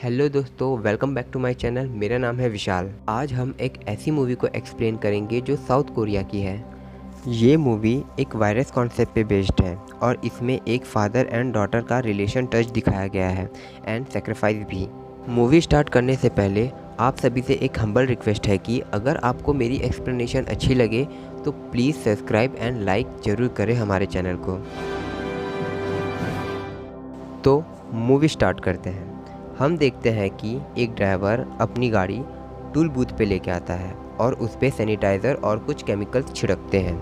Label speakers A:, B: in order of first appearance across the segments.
A: Hello दोस्तों, welcome back to my channel. मेरा नाम है विशाल। आज हम एक ऐसी मूवी को एक्सप्लेन करेंगे जो साउथ कोरिया की है। ये मूवी एक वायरस कॉन्सेप्ट पे बेस्ड है और इसमें एक फादर एंड डॉटर का रिलेशन टच दिखाया गया है एंड सेक्रीफाइस भी। मूवी स्टार्ट करने से पहले आप सभी से एक हम्बल रिक्वेस्ट है कि अगर आपको मेरी एक्सप्लेनेशन अच्छी लगे तो प्लीज़ सब्सक्राइब एंड लाइक ज़रूर करें हमारे चैनल को। तो मूवी स्टार्ट करते हैं। हम देखते हैं कि एक ड्राइवर अपनी गाड़ी टूल बूथ पे लेके आता है और उस पे सैनिटाइज़र और कुछ केमिकल्स छिड़कते हैं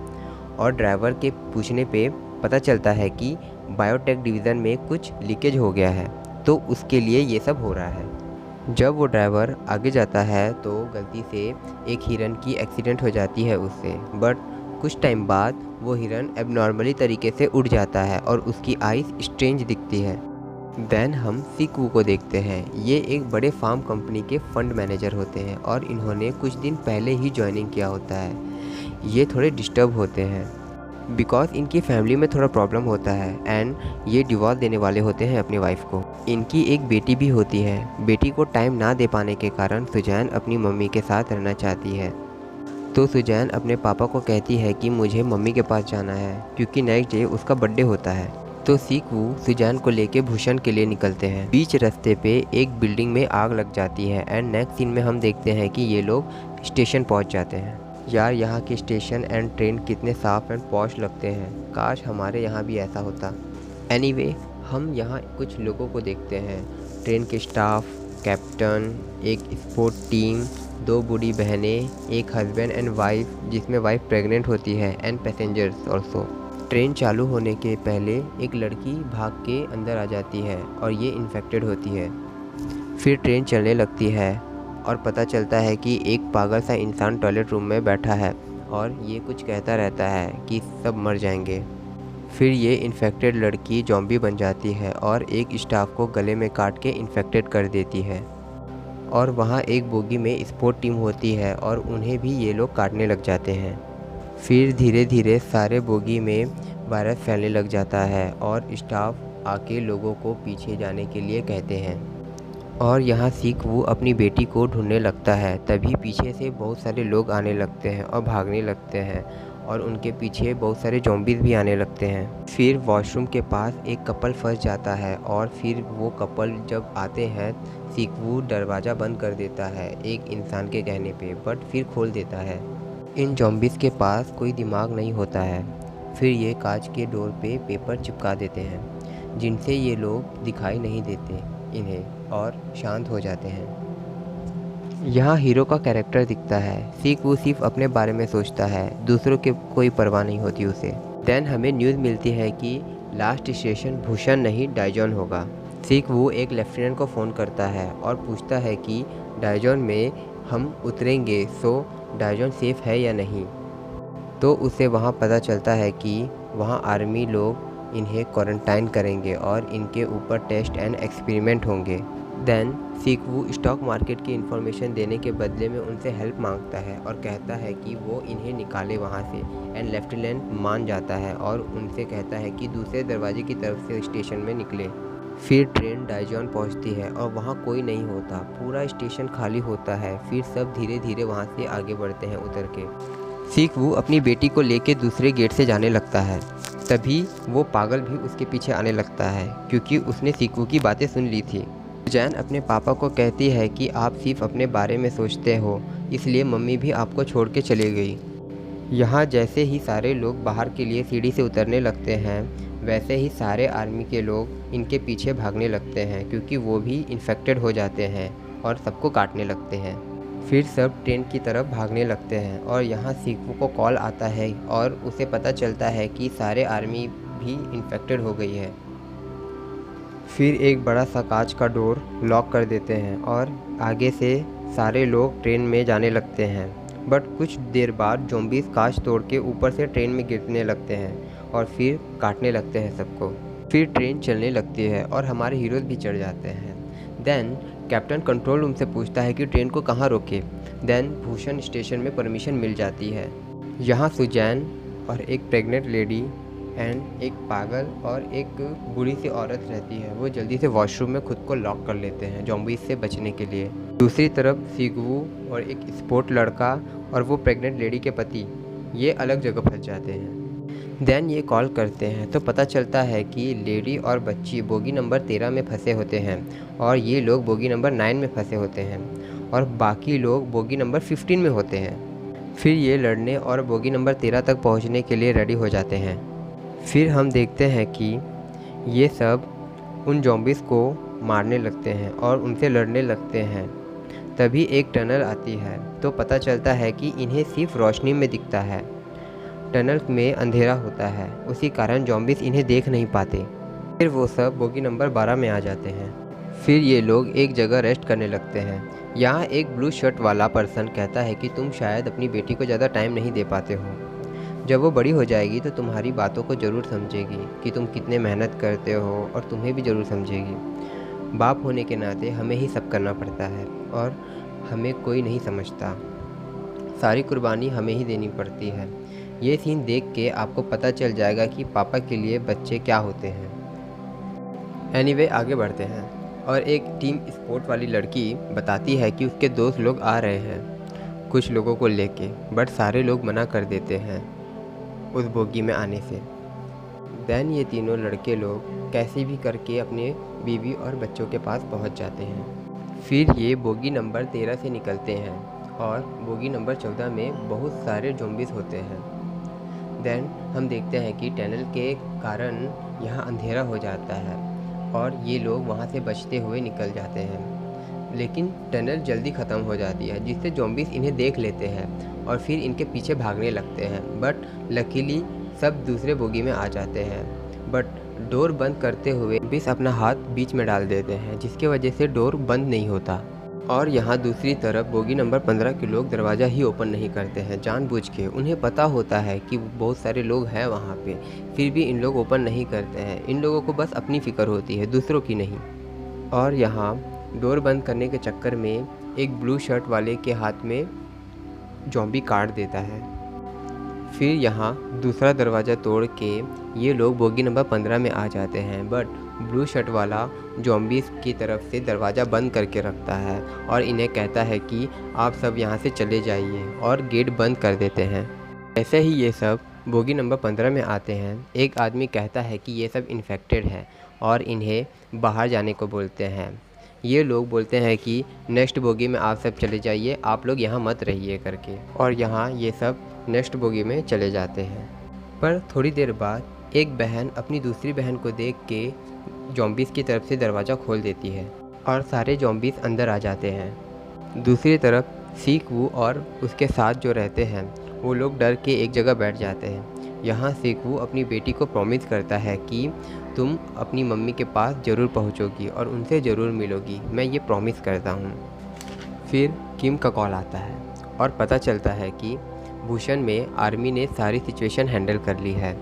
A: और ड्राइवर के पूछने पे पता चलता है कि बायोटेक डिवीज़न में कुछ लीकेज हो गया है, तो उसके लिए ये सब हो रहा है। जब वो ड्राइवर आगे जाता है तो गलती से एक हिरन की एक्सीडेंट हो जाती है उससे, बट कुछ टाइम बाद वो हिरन एबनॉर्मली तरीके से उड़ जाता है और उसकी आइज़ स्ट्रेंज दिखती है। देन हम सिक वू को देखते हैं। ये एक बड़े फार्म कंपनी के फंड मैनेजर होते हैं और इन्होंने कुछ दिन पहले ही ज्वाइनिंग किया होता है। ये थोड़े डिस्टर्ब होते हैं बिकॉज इनकी फैमिली में थोड़ा प्रॉब्लम होता है एंड ये डिवोर्स देने वाले होते हैं अपनी वाइफ को। इनकी एक बेटी भी होती है। बेटी को टाइम ना दे पाने के कारण सुजैन अपनी मम्मी के साथ रहना चाहती है। तो सुजैन अपने पापा को कहती है कि मुझे मम्मी के पास जाना है क्योंकि नेक्स्ट डे उसका बर्थडे होता है। तो सीक वू सुजैन को लेके भूषण के लिए निकलते हैं। बीच रास्ते पे एक बिल्डिंग में आग लग जाती है एंड नेक्स्ट सीन में हम देखते हैं कि ये लोग स्टेशन पहुंच जाते हैं। यार, यहाँ के स्टेशन एंड ट्रेन कितने साफ़ एंड पॉश लगते हैं। काश हमारे यहाँ भी ऐसा होता। एनीवे, हम यहाँ कुछ लोगों को देखते हैं। ट्रेन के स्टाफ, कैप्टन, एक स्पोर्ट टीम, दो बूढ़ी बहनें, एक हस्बैंड एंड वाइफ जिसमें वाइफ प्रेग्नेंट होती है एंड पैसेंजर्स ऑल्सो। ट्रेन चालू होने के पहले एक लड़की भाग के अंदर आ जाती है और ये इन्फेक्टेड होती है। फिर ट्रेन चलने लगती है और पता चलता है कि एक पागल सा इंसान टॉयलेट रूम में बैठा है और ये कुछ कहता रहता है कि सब मर जाएंगे। फिर ये इन्फेक्टेड लड़की जॉम्बी बन जाती है और एक स्टाफ को गले में काट के इन्फेक्टेड कर देती है। और वहाँ एक बोगी में स्पोर्ट टीम होती है और उन्हें भी ये लोग काटने लग जाते हैं। फिर धीरे धीरे सारे बोगी में वायरस फैलने लग जाता है और स्टाफ आके लोगों को पीछे जाने के लिए कहते हैं। और यहाँ सीक वू अपनी बेटी को ढूंढने लगता है। तभी पीछे से बहुत सारे लोग आने लगते हैं और भागने लगते हैं और उनके पीछे बहुत सारे ज़ॉम्बीज़ भी आने लगते हैं। फिर वॉशरूम के पास एक कपल फंस जाता है और फिर वो कपल जब आते हैं, सीक वू दरवाज़ा बंद कर देता है एक इंसान के कहने पे, बट फिर खोल देता है। इन ज़ॉम्बीज़ के पास कोई दिमाग नहीं होता है। फिर ये कांच के डोर पे पेपर चिपका देते हैं जिनसे ये लोग दिखाई नहीं देते इन्हें और शांत हो जाते हैं। यहाँ हीरो का कैरेक्टर दिखता है। सीक वो सिर्फ अपने बारे में सोचता है, दूसरों के कोई परवाह नहीं होती उसे। देन हमें न्यूज़ मिलती है कि लास्ट स्टेशन भूषण नहीं डाइजॉन होगा। सीक वो एक लेफ्टिनेंट को फ़ोन करता है और पूछता है कि डाइजॉन में हम उतरेंगे, सो डाइजॉन सेफ़ है या नहीं। तो उसे वहाँ पता चलता है कि वहाँ आर्मी लोग इन्हें क्वारंटाइन करेंगे और इनके ऊपर टेस्ट एंड एक्सपेरिमेंट होंगे। देन सीक वू स्टॉक मार्केट की इन्फॉर्मेशन देने के बदले में उनसे हेल्प मांगता है और कहता है कि वो इन्हें निकाले वहाँ से एंड लेफ्टिनेंट मान जाता है और उनसे कहता है कि दूसरे दरवाजे की तरफ से स्टेशन में निकले। फिर ट्रेन डाइजॉन पहुंचती है और वहाँ कोई नहीं होता, पूरा स्टेशन खाली होता है। फिर सब धीरे धीरे वहाँ से आगे बढ़ते हैं उतर के। सीक वू अपनी बेटी को लेके दूसरे गेट से जाने लगता है। तभी वो पागल भी उसके पीछे आने लगता है क्योंकि उसने सीक वू की बातें सुन ली थी। जैन अपने पापा को कहती है कि आप सिर्फ अपने बारे में सोचते हो, इसलिए मम्मी भी आपको छोड़ के चली गई। यहाँ जैसे ही सारे लोग बाहर के लिए सीढ़ी से उतरने लगते हैं, वैसे ही सारे आर्मी के लोग इनके पीछे भागने लगते हैं क्योंकि वो भी इन्फेक्टेड हो जाते हैं और सबको काटने लगते हैं। फिर सब ट्रेन की तरफ भागने लगते हैं और यहाँ सीक वू को कॉल आता है और उसे पता चलता है कि सारे आर्मी भी इन्फेक्टेड हो गई है। फिर एक बड़ा सा कांच का डोर लॉक कर देते हैं और आगे से सारे लोग ट्रेन में जाने लगते हैं। बट कुछ देर बाद ज़ॉम्बीज़ कांच तोड़ के ऊपर से ट्रेन में गिरने लगते हैं और फिर काटने लगते हैं सबको। फिर ट्रेन चलने लगती है और हमारे हीरोज़ भी चढ़ जाते हैं। देन कैप्टन कंट्रोल रूम से पूछता है कि ट्रेन को कहाँ रोके। देन भूषण स्टेशन में परमिशन मिल जाती है। यहाँ सुजैन और एक प्रेग्नेंट लेडी एंड एक पागल और एक बूढ़ी सी औरत रहती है। वो जल्दी से वॉशरूम में खुद को लॉक कर लेते हैं ज़ॉम्बीज़ से बचने के लिए। दूसरी तरफ सीगवू और एक स्पोर्ट लड़का और वो प्रेग्नेंट लेडी के पति ये अलग जगह फंस जाते हैं। देन ये कॉल करते हैं तो पता चलता है कि लेडी और बच्ची बोगी नंबर 13 में फंसे होते हैं और ये लोग बोगी नंबर 9 में फंसे होते हैं और बाकी लोग बोगी नंबर 15 में होते हैं। फिर ये लड़ने और बोगी नंबर 13 तक पहुंचने के लिए रेडी हो जाते हैं। फिर हम देखते हैं कि ये सब उन ज़ॉम्बीज़ को मारने लगते हैं और उनसे लड़ने लगते हैं। तभी एक टनल आती है तो पता चलता है कि इन्हें सिर्फ रोशनी में दिखता है। टनल में अंधेरा होता है, उसी कारण ज़ॉम्बीज़ इन्हें देख नहीं पाते। फिर वो सब बोगी नंबर 12 में आ जाते हैं। फिर ये लोग एक जगह रेस्ट करने लगते हैं। यहाँ एक ब्लू शर्ट वाला पर्सन कहता है कि तुम शायद अपनी बेटी को ज़्यादा टाइम नहीं दे पाते हो। जब वो बड़ी हो जाएगी तो तुम्हारी बातों को ज़रूर समझेगी कि तुम कितने मेहनत करते हो और तुम्हें भी ज़रूर समझेगी। बाप होने के नाते हमें ही सब करना पड़ता है और हमें कोई नहीं समझता। सारी कुर्बानी हमें ही देनी पड़ती है। ये सीन देख के आपको पता चल जाएगा कि पापा के लिए बच्चे क्या होते हैं। एनीवे आगे बढ़ते हैं और एक टीम स्पोर्ट वाली लड़की बताती है कि उसके दोस्त लोग आ रहे हैं कुछ लोगों को लेके, बट सारे लोग मना कर देते हैं उस बोगी में आने से। देन ये तीनों लड़के लोग कैसे भी करके अपने बीवी और बच्चों के पास पहुंच जाते हैं। फिर ये बोगी नंबर 13 से निकलते हैं और बोगी नंबर 14 में बहुत सारे ज़ॉम्बीज़ होते हैं। देन हम देखते हैं कि टनल के कारण यहाँ अंधेरा हो जाता है और ये लोग वहाँ से बचते हुए निकल जाते हैं। लेकिन टनल जल्दी ख़त्म हो जाती है जिससे ज़ॉम्बीज़ इन्हें देख लेते हैं और फिर इनके पीछे भागने लगते हैं। बट लकीली सब दूसरे बोगी में आ जाते हैं। बट डोर बंद करते हुए ज़ॉम्बीज़ अपना हाथ बीच में डाल देते हैं जिसकी वजह से डोर बंद नहीं होता। और यहाँ दूसरी तरफ बोगी नंबर 15 के लोग दरवाज़ा ही ओपन नहीं करते हैं जानबूझ के। उन्हें पता होता है कि बहुत सारे लोग हैं वहाँ पे, फिर भी इन लोग ओपन नहीं करते हैं। इन लोगों को बस अपनी फ़िक्र होती है, दूसरों की नहीं। और यहाँ डोर बंद करने के चक्कर में एक ब्लू शर्ट वाले के हाथ में ज़ॉम्बी काट देता है। फिर यहाँ दूसरा दरवाज़ा तोड़ के ये लोग बोगी नंबर 15 में आ जाते हैं। बट ब्लू शर्ट वाला ज़ॉम्बीज़ की तरफ से दरवाज़ा बंद करके रखता है और इन्हें कहता है कि आप सब यहाँ से चले जाइए और गेट बंद कर देते हैं। ऐसे ही ये सब बोगी नंबर 15 में आते हैं। एक आदमी कहता है कि ये सब इन्फेक्टेड है और इन्हें बाहर जाने को बोलते हैं। ये लोग बोलते हैं कि नेक्स्ट बोगी में आप सब चले जाइए, आप लोग यहाँ मत रहिए करके। और यहाँ ये सब नेक्स्ट बोगी में चले जाते हैं। पर थोड़ी देर बाद एक बहन अपनी दूसरी बहन को देख के ज़ॉम्बीज़ की तरफ से दरवाज़ा खोल देती है और सारे ज़ॉम्बीज़ अंदर आ जाते हैं। दूसरी तरफ सीकवू और उसके साथ जो रहते हैं वो लोग डर के एक जगह बैठ जाते हैं। यहाँ सीकवू अपनी बेटी को प्रॉमिस करता है कि तुम अपनी मम्मी के पास ज़रूर पहुँचोगी और उनसे ज़रूर मिलोगी, मैं ये प्रॉमिस करता हूँ। फिर किम का कॉल आता है और पता चलता है कि भूषण में आर्मी ने सारी सिचुएशन हैंडल कर ली है।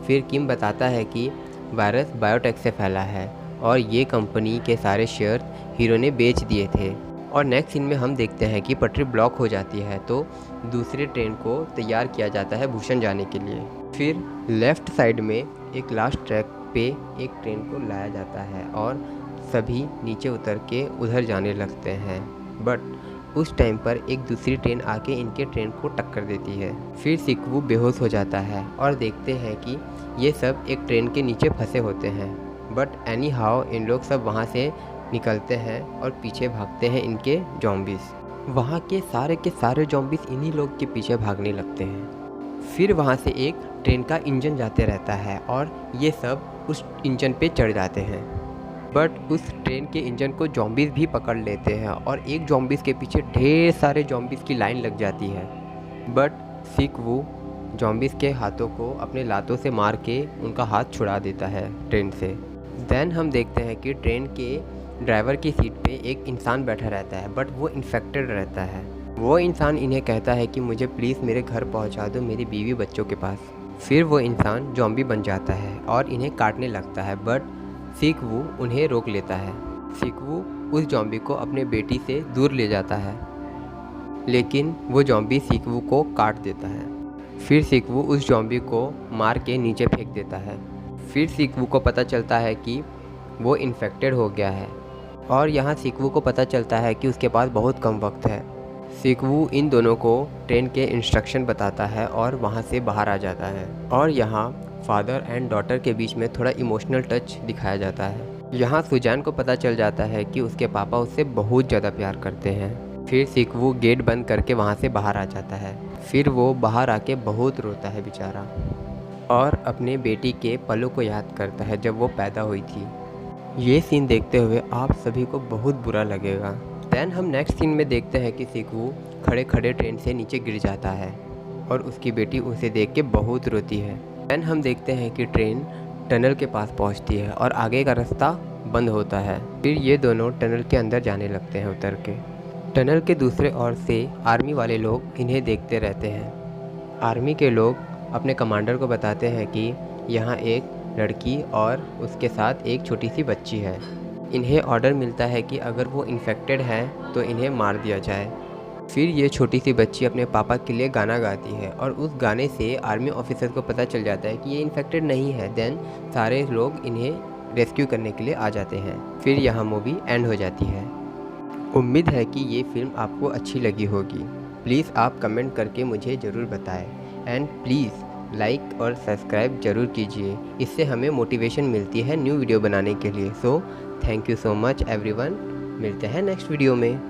A: फिर किम बताता है कि वायरस बायोटेक से फैला है और ये कंपनी के सारे शेयर हीरो ने बेच दिए थे। और नेक्स्ट सीन में हम देखते हैं कि पटरी ब्लॉक हो जाती है तो दूसरे ट्रेन को तैयार किया जाता है भूषण जाने के लिए। फिर लेफ़्ट साइड में एक लास्ट ट्रैक पे एक ट्रेन को लाया जाता है और सभी नीचे उतर के उधर जाने लगते हैं। बट उस टाइम पर एक दूसरी ट्रेन आके इनके ट्रेन को टक्कर देती है। फिर सीकवू बेहोश हो जाता है और देखते हैं कि ये सब एक ट्रेन के नीचे फंसे होते हैं। बट एनी हाउ इन लोग सब वहाँ से निकलते हैं और पीछे भागते हैं इनके ज़ॉम्बीज़। वहाँ के सारे ज़ॉम्बीज़ इन्हीं लोग के पीछे भागने लगते हैं। फिर वहाँ से एक ट्रेन का इंजन जाते रहता है और ये सब उस इंजन पे चढ़ जाते हैं। बट उस ट्रेन के इंजन को ज़ॉम्बीज़ भी पकड़ लेते हैं और एक ज़ॉम्बीज़ के पीछे ढेर सारे ज़ॉम्बीज़ की लाइन लग जाती है। बट सीकवू ज़ॉम्बीज़ के हाथों को अपने लातों से मार के उनका हाथ छुड़ा देता है ट्रेन से। देन हम देखते हैं कि ट्रेन के ड्राइवर की सीट पे एक इंसान बैठा रहता है बट वो इन्फेक्टेड रहता है। वो इंसान इन्हें कहता है कि मुझे प्लीज़ मेरे घर पहुंचा दो, मेरी बीवी बच्चों के पास। फिर वो इंसान ज़ॉम्बी बन जाता है और इन्हें काटने लगता है बट सीकवू उन्हें रोक लेता है। सीकवू उस ज़ॉम्बी को अपने बेटी से दूर ले जाता है लेकिन वो ज़ॉम्बी सीकवू को काट देता है। फिर सिकवू उस ज़ॉम्बी को मार के नीचे फेंक देता है। फिर सिकवू को पता चलता है कि वो इन्फेक्टेड हो गया है और यहाँ सिकवू को पता चलता है कि उसके पास बहुत कम वक्त है। सिकवू इन दोनों को ट्रेन के इंस्ट्रक्शन बताता है और वहाँ से बाहर आ जाता है और यहाँ फादर एंड डॉटर के बीच में थोड़ा इमोशनल टच दिखाया जाता है। यहाँ सुजान को पता चल जाता है कि उसके पापा उससे बहुत ज़्यादा प्यार करते हैं। फिर सिकवू गेट बंद करके वहाँ से बाहर आ जाता है। फिर वो बाहर आके बहुत रोता है बेचारा और अपने बेटी के पलों को याद करता है जब वो पैदा हुई थी। ये सीन देखते हुए आप सभी को बहुत बुरा लगेगा। दैन हम नेक्स्ट सीन में देखते हैं कि सिकवू खड़े खड़े ट्रेन से नीचे गिर जाता है और उसकी बेटी उसे देख के बहुत रोती है। दैन हम देखते हैं कि ट्रेन टनल के पास पहुंचती है और आगे का रास्ता बंद होता है। फिर ये दोनों टनल के अंदर जाने लगते हैं उतर के। टनल के दूसरे ओर से आर्मी वाले लोग इन्हें देखते रहते हैं। आर्मी के लोग अपने कमांडर को बताते हैं कि यहाँ एक लड़की और उसके साथ एक छोटी सी बच्ची है। इन्हें ऑर्डर मिलता है कि अगर वो इन्फेक्टेड हैं तो इन्हें मार दिया जाए। फिर ये छोटी सी बच्ची अपने पापा के लिए गाना गाती है और उस गाने से आर्मी ऑफिसर को पता चल जाता है कि ये इन्फेक्टेड नहीं है। देन सारे लोग इन्हें रेस्क्यू करने के लिए आ जाते हैं। फिर यहाँ मूवी एंड हो जाती है। उम्मीद है कि ये फिल्म आपको अच्छी लगी होगी। प्लीज़ आप कमेंट करके मुझे ज़रूर बताएं एंड प्लीज़ लाइक और सब्सक्राइब ज़रूर कीजिए। इससे हमें मोटिवेशन मिलती है न्यू वीडियो बनाने के लिए। So thank you so much everyone. मिलते हैं नेक्स्ट वीडियो में।